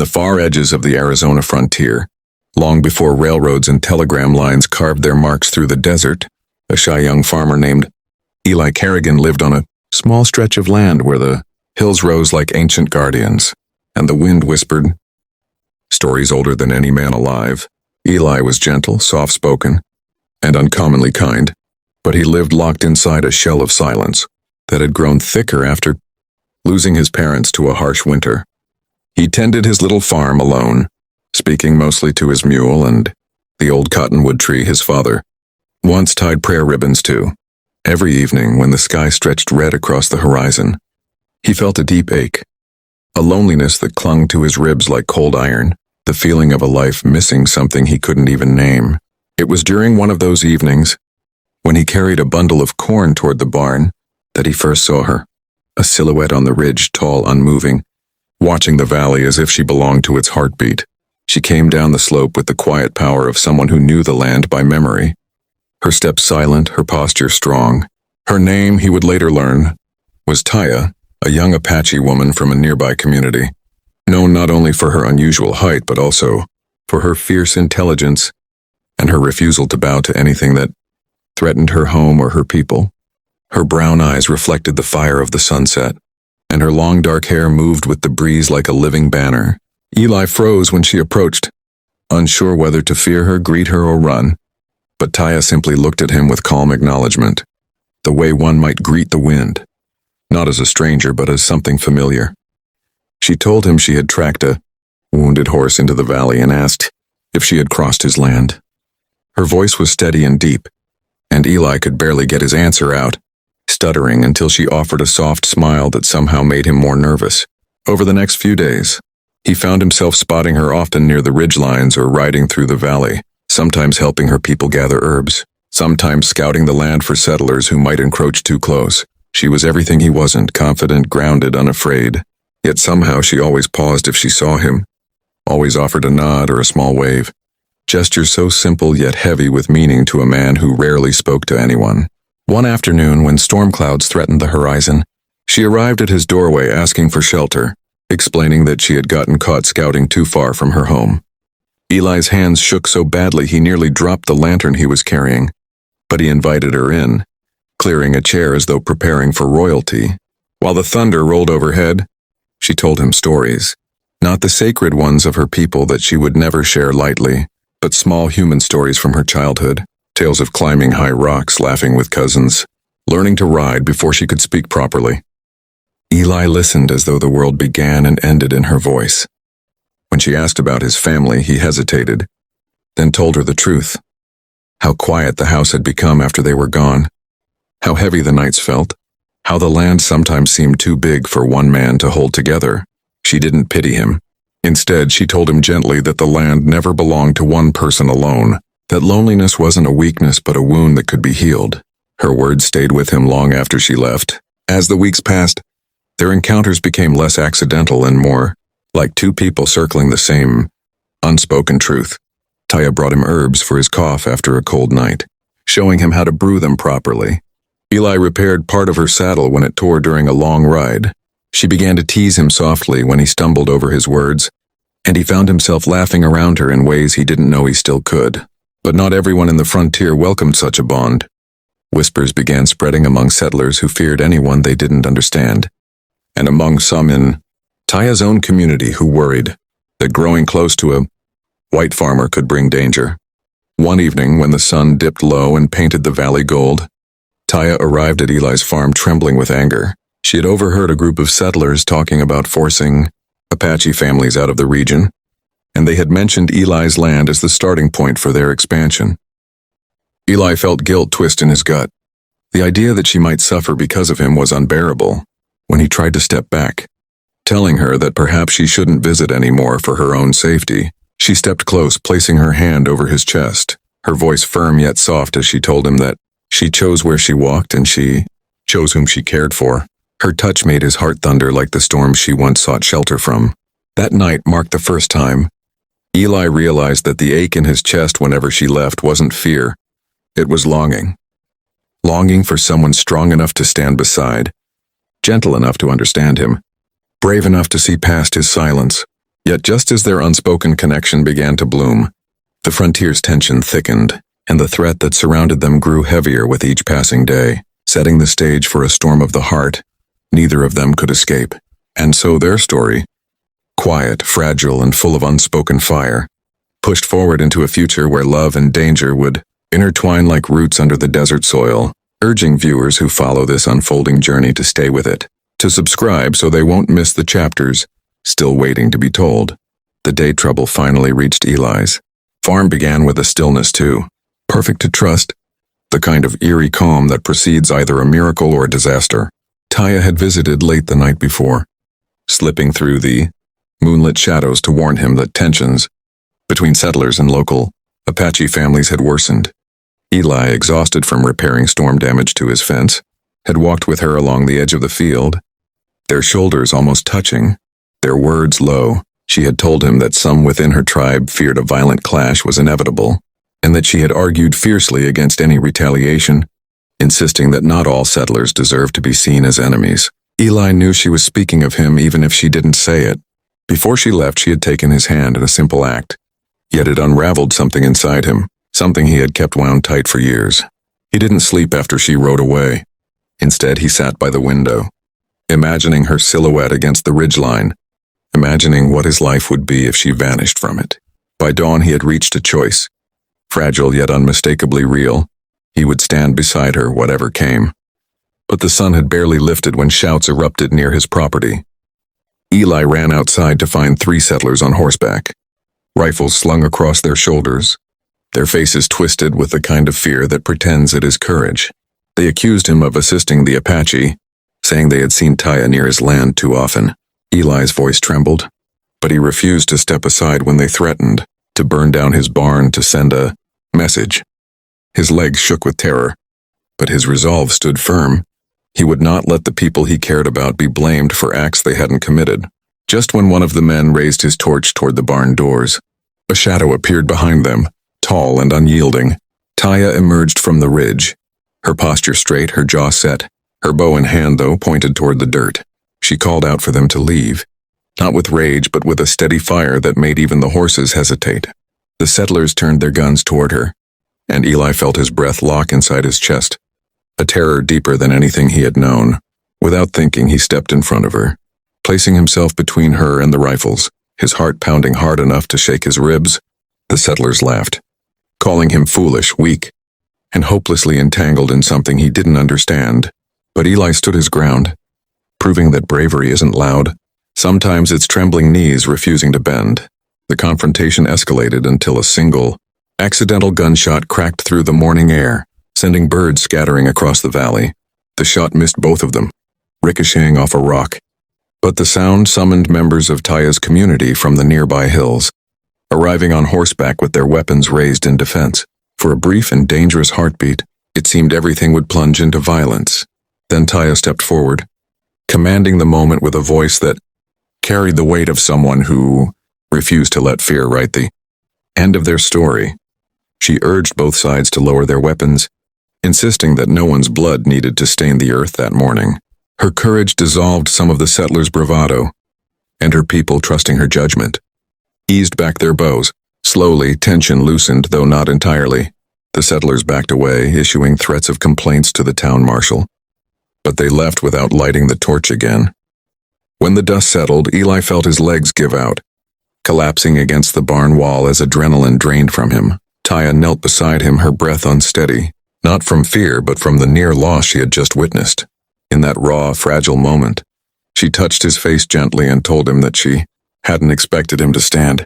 the far edges of the Arizona frontier, long before railroads and telegram lines carved their marks through the desert, a shy young farmer named Eli Kerrigan lived on a small stretch of land where the hills rose like ancient guardians, and the wind whispered stories older than any man alive. Eli was gentle, soft-spoken, and uncommonly kind, but he lived locked inside a shell of silence that had grown thicker after losing his parents to a harsh winter. He tended his little farm alone, speaking mostly to his mule and the old cottonwood tree his father once tied prayer ribbons to. Every evening, when the sky stretched red across the horizon, he felt a deep ache, a loneliness that clung to his ribs like cold iron, the feeling of a life missing something he couldn't even name. It was during one of those evenings, when he carried a bundle of corn toward the barn, that he first saw her, a silhouette on the ridge, tall, unmoving, watching the valley as if she belonged to its heartbeat. She came down the slope with the quiet power of someone who knew the land by memory. Her steps silent, her posture strong. Her name, he would later learn, was Taya, a young Apache woman from a nearby community, known not only for her unusual height but also for her fierce intelligence and her refusal to bow to anything that threatened her home or her people. Her brown eyes reflected the fire of the sunset, and her long dark hair moved with the breeze like a living banner. Eli froze when she approached, unsure whether to fear her, greet her, or run, but Taya simply looked at him with calm acknowledgement, the way one might greet the wind, not as a stranger but as something familiar. She told him she had tracked a wounded horse into the valley and asked if she had crossed his land. Her voice was steady and deep, and Eli could barely get his answer out, stuttering until she offered a soft smile that somehow made him more nervous. Over the next few days, he found himself spotting her often near the ridgelines or riding through the valley, sometimes helping her people gather herbs, sometimes scouting the land for settlers who might encroach too close. She was everything he wasn't, confident, grounded, unafraid. Yet somehow she always paused if she saw him, always offered a nod or a small wave, gestures so simple yet heavy with meaning to a man who rarely spoke to anyone. One afternoon, when storm clouds threatened the horizon, she arrived at his doorway asking for shelter, explaining that she had gotten caught scouting too far from her home. Eli's hands shook so badly he nearly dropped the lantern he was carrying, but he invited her in, clearing a chair as though preparing for royalty. While the thunder rolled overhead, she told him stories, not the sacred ones of her people that she would never share lightly, but small human stories from her childhood, tales of climbing high rocks, laughing with cousins, learning to ride before she could speak properly. Eli listened as though the world began and ended in her voice. When she asked about his family, he hesitated, then told her the truth. How quiet the house had become after they were gone, how heavy the nights felt, how the land sometimes seemed too big for one man to hold together. She didn't pity him. Instead, she told him gently that the land never belonged to one person alone, that loneliness wasn't a weakness but a wound that could be healed. Her words stayed with him long after she left. As the weeks passed, their encounters became less accidental and more like two people circling the same unspoken truth. Taya brought him herbs for his cough after a cold night, showing him how to brew them properly. Eli repaired part of her saddle when it tore during a long ride. She began to tease him softly when he stumbled over his words, and he found himself laughing around her in ways he didn't know he still could. But not everyone in the frontier welcomed such a bond. Whispers began spreading among settlers who feared anyone they didn't understand, and among some in Taya's own community who worried that growing close to a white farmer could bring danger. One evening, when the sun dipped low and painted the valley gold, Taya arrived at Eli's farm trembling with anger. She had overheard a group of settlers talking about forcing Apache families out of the region, and they had mentioned Eli's land as the starting point for their expansion. Eli felt guilt twist in his gut. The idea that she might suffer because of him was unbearable. When he tried to step back, telling her that perhaps she shouldn't visit anymore for her own safety, she stepped close, placing her hand over his chest, her voice firm yet soft as she told him that she chose where she walked and she chose whom she cared for. Her touch made his heart thunder like the storms she once sought shelter from. That night marked the first time Eli realized that the ache in his chest whenever she left wasn't fear, it was longing. Longing for someone strong enough to stand beside, gentle enough to understand him, brave enough to see past his silence. Yet just as their unspoken connection began to bloom, the frontier's tension thickened, and the threat that surrounded them grew heavier with each passing day, setting the stage for a storm of the heart neither of them could escape. And so their story, quiet, fragile, and full of unspoken fire, pushed forward into a future where love and danger would intertwine like roots under the desert soil, urging viewers who follow this unfolding journey to stay with it, to subscribe so they won't miss the chapters still waiting to be told. The day trouble finally reached Eli's farm began with a stillness too, perfect to trust, the kind of eerie calm that precedes either a miracle or a disaster. Taya had visited late the night before, slipping through the moonlit shadows to warn him that tensions between settlers and local Apache families had worsened. Eli, exhausted from repairing storm damage to his fence, had walked with her along the edge of the field, their shoulders almost touching, their words low. She had told him that some within her tribe feared a violent clash was inevitable, and that she had argued fiercely against any retaliation, insisting that not all settlers deserved to be seen as enemies. Eli knew she was speaking of him even if she didn't say it. Before she left, she had taken his hand in a simple act, yet it unraveled something inside him, something he had kept wound tight for years. He didn't sleep after she rode away. Instead, he sat by the window, imagining her silhouette against the ridgeline, imagining what his life would be if she vanished from it. By dawn, he had reached a choice, fragile yet unmistakably real. He would stand beside her, whatever came. But the sun had barely lifted when shouts erupted near his property. Eli ran outside to find 3 settlers on horseback, rifles slung across their shoulders, their faces twisted with the kind of fear that pretends it is courage. They accused him of assisting the Apache, saying they had seen Taya near his land too often. Eli's voice trembled, but he refused to step aside when they threatened to burn down his barn to send a message. His legs shook with terror, but his resolve stood firm. He would not let the people he cared about be blamed for acts they hadn't committed. Just when one of the men raised his torch toward the barn doors, a shadow appeared behind them, tall and unyielding. Taya emerged from the ridge, her posture straight, her jaw set, her bow in hand, though, pointed toward the dirt. She called out for them to leave, not with rage, but with a steady fire that made even the horses hesitate. The settlers turned their guns toward her, and Eli felt his breath lock inside his chest, a terror deeper than anything he had known. Without thinking, he stepped in front of her, placing himself between her and the rifles, his heart pounding hard enough to shake his ribs. The settlers laughed, calling him foolish, weak, and hopelessly entangled in something he didn't understand. But Eli stood his ground, proving that bravery isn't loud. Sometimes it's trembling knees refusing to bend. The confrontation escalated until a single, accidental gunshot cracked through the morning air, sending birds scattering across the valley. The shot missed both of them, ricocheting off a rock. But the sound summoned members of Taya's community from the nearby hills, arriving on horseback with their weapons raised in defense. For a brief and dangerous heartbeat, it seemed everything would plunge into violence. Then Taya stepped forward, commanding the moment with a voice that carried the weight of someone who refused to let fear write the end of their story. She urged both sides to lower their weapons, insisting that no one's blood needed to stain the earth that morning. Her courage dissolved some of the settlers' bravado, and her people, trusting her judgment, eased back their bows. Slowly, tension loosened, though not entirely. The settlers backed away, issuing threats of complaints to the town marshal. But they left without lighting the torch again. When the dust settled, Eli felt his legs give out, collapsing against the barn wall as adrenaline drained from him. Taya knelt beside him, her breath unsteady, not from fear but from the near loss she had just witnessed. In that raw, fragile moment, she touched his face gently and told him that she hadn't expected him to stand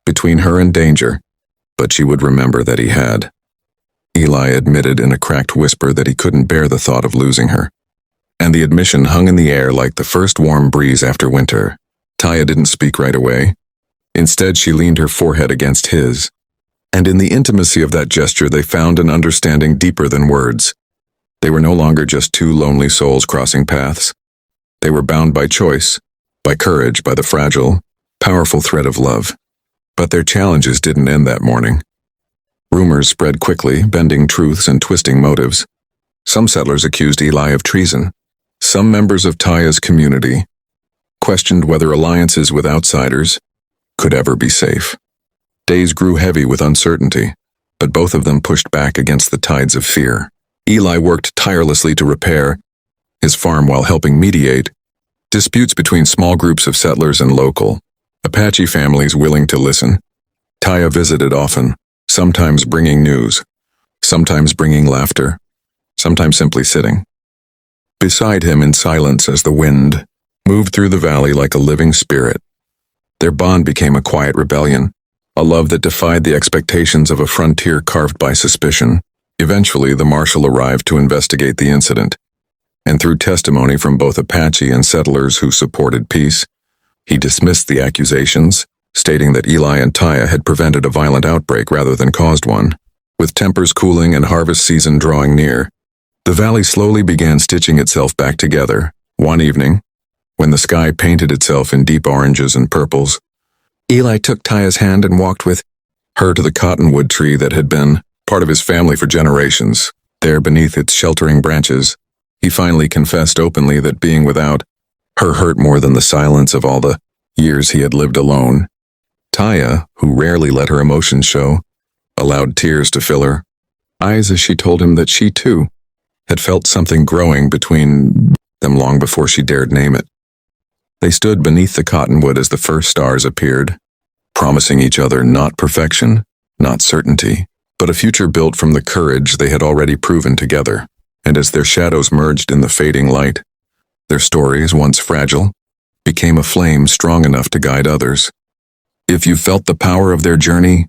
between her and danger, but she would remember that he had. Eli admitted in a cracked whisper that he couldn't bear the thought of losing her, and the admission hung in the air like the first warm breeze after winter. Taya didn't speak right away. Instead, she leaned her forehead against his, and in the intimacy of that gesture they found an understanding deeper than words. They were no longer just 2 lonely souls crossing paths. They were bound by choice, by courage, by the fragile, powerful thread of love. But their challenges didn't end that morning. Rumors spread quickly, bending truths and twisting motives. Some settlers accused Eli of treason. Some members of Taya's community questioned whether alliances with outsiders could ever be safe. Days grew heavy with uncertainty, but both of them pushed back against the tides of fear. Eli worked tirelessly to repair his farm while helping mediate disputes between small groups of settlers and local Apache families willing to listen. Taya visited often, sometimes bringing news, sometimes bringing laughter, sometimes simply sitting beside him in silence as the wind moved through the valley like a living spirit. Their bond became a quiet rebellion, a love that defied the expectations of a frontier carved by suspicion. Eventually, the marshal arrived to investigate the incident, and through testimony from both Apache and settlers who supported peace, he dismissed the accusations, stating that Eli and Taya had prevented a violent outbreak rather than caused one. With tempers cooling and harvest season drawing near, the valley slowly began stitching itself back together. One evening, when the sky painted itself in deep oranges and purples, Eli took Taya's hand and walked with her to the cottonwood tree that had been part of his family for generations. There, beneath its sheltering branches, he finally confessed openly that being without her hurt more than the silence of all the years he had lived alone. Taya, who rarely let her emotions show, allowed tears to fill her eyes as she told him that she, too, had felt something growing between them long before she dared name it. They stood beneath the cottonwood as the first stars appeared, promising each other not perfection, not certainty, but a future built from the courage they had already proven together. And as their shadows merged in the fading light, their stories, once fragile, became a flame strong enough to guide others. If you felt the power of their journey,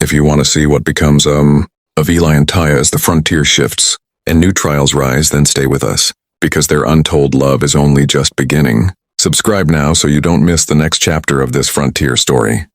if you want to see what becomes of Eli and Taya as the frontier shifts and new trials rise, then stay with us, because their untold love is only just beginning. Subscribe now so you don't miss the next chapter of this frontier story.